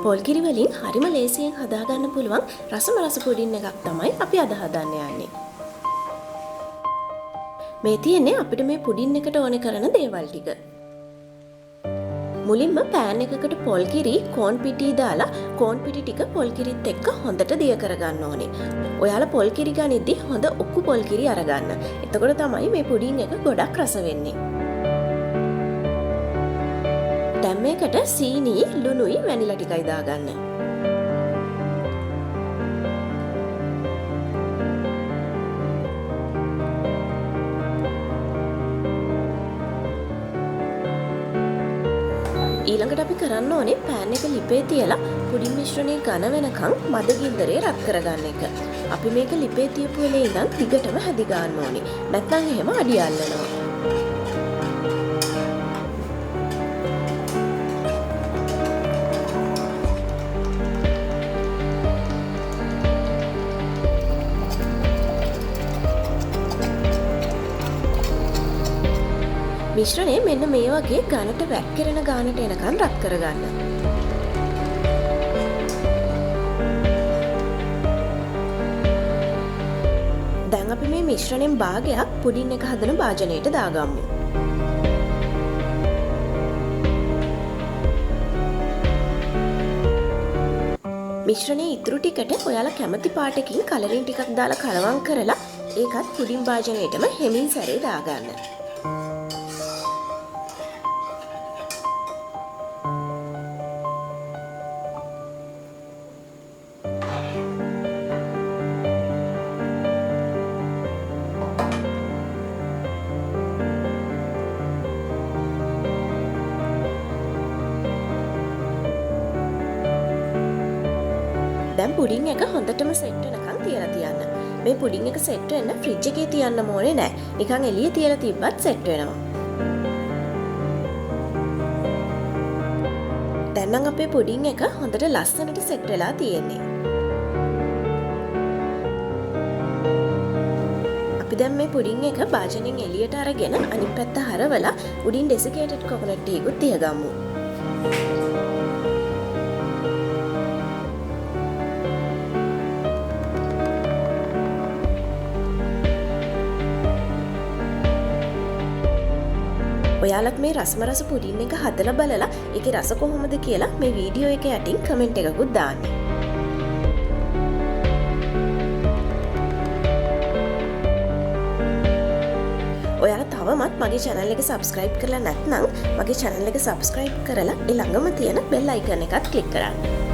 පොල් කිරි වලින් හරිම ලේසියෙන් හදාගන්න පුළුවන් රසම රස පුඩින් එකක් තමයි අපි අද හදන්න යන්නේ. මේ තියෙන්නේ අපිට මේ පුඩින් එකට ඕනේ කරන දේවල් ටික. මුලින්ම පෑන් එකකට පොල් කිරි කෝන් පිටි දාලා කෝන් පිටි ටික පොල් කිරිත් එක්ක හොඳට දිය කරගන්න ඕනේ. ඔයාලා පොල් කිරි ගනිද්දි හොඳ ඔක්කු පොල් කිරි අරගන්න. එතකොට තමයි මේ පුඩින් එක ගොඩක් රස වෙන්නේ. දැන් මේකට සීනි, ලුණුයි, වැනිලා ටිකයි දාගන්න. ඊළඟට අපි කරන්න ඕනේ පෑන් එක ලිපේ තියලා පුඩින් මිශ්‍රණය ඝන වෙනකන් මද ගින්දරේ රත් කරගන්න එක. අපි මේක ලිපේ තියපු වෙලේ ඉඳන් දිගටම හැදි ගන්න ඕනේ. නැත්නම් එහෙම අඩිය අල්ලනවා. මිශ්‍රණය මෙන්න මේ වගේ ඝනට වැක්කිරෙන ගානට එනකන් රත් කරගන්න. දැන් අපි මේ මිශ්‍රණයෙන් භාගයක් පුඩින් එක හදන භාජනයට දාගමු. මිශ්‍රණයේ ඉතුරු ටිකට ඔයාලා කැමති පාටකින් කලරින් ටිකක් දාලා කලවම් කරලා ඒකත් පුඩින් භාජනයටම හෙමින් සැරේ දාගන්න. දැන් පුඩින් එක හොඳටම සෙට් වෙනකන් තියලා තියන්න. මේ පුඩින් එක සෙට් වෙන්න ෆ්‍රිජ් එකේ තියන්න ඕනේ නෑ. නිකන් එළිය තියලා තිබ්බත් සෙට් වෙනවා. දැන් නම් අපේ පුඩින් එක හොඳට ලස්සනට සෙට් වෙලා තියෙන්නේ. අපි දැන් මේ පුඩින් එක භාජනෙන් එළියට අරගෙන අනිත් පැත්ත හරවලා උඩින් ඩෙසිකේටඩ් කොකනට් ටිකකුත් තියගමු. ඔයාලත් මේ රසමරස පුඩින් එක හදලා බලලා ඒකේ රස කොහොමද කියලා මේ වීඩියෝ එක යටින් කමෙන්ට් එකකුත් දාන්න. ඔයාලා තවමත් මගේ channel එක subscribe කරලා නැත්නම් මගේ channel එක subscribe කරලා ඒ ළඟම තියෙන bell icon එකත් click කරන්න.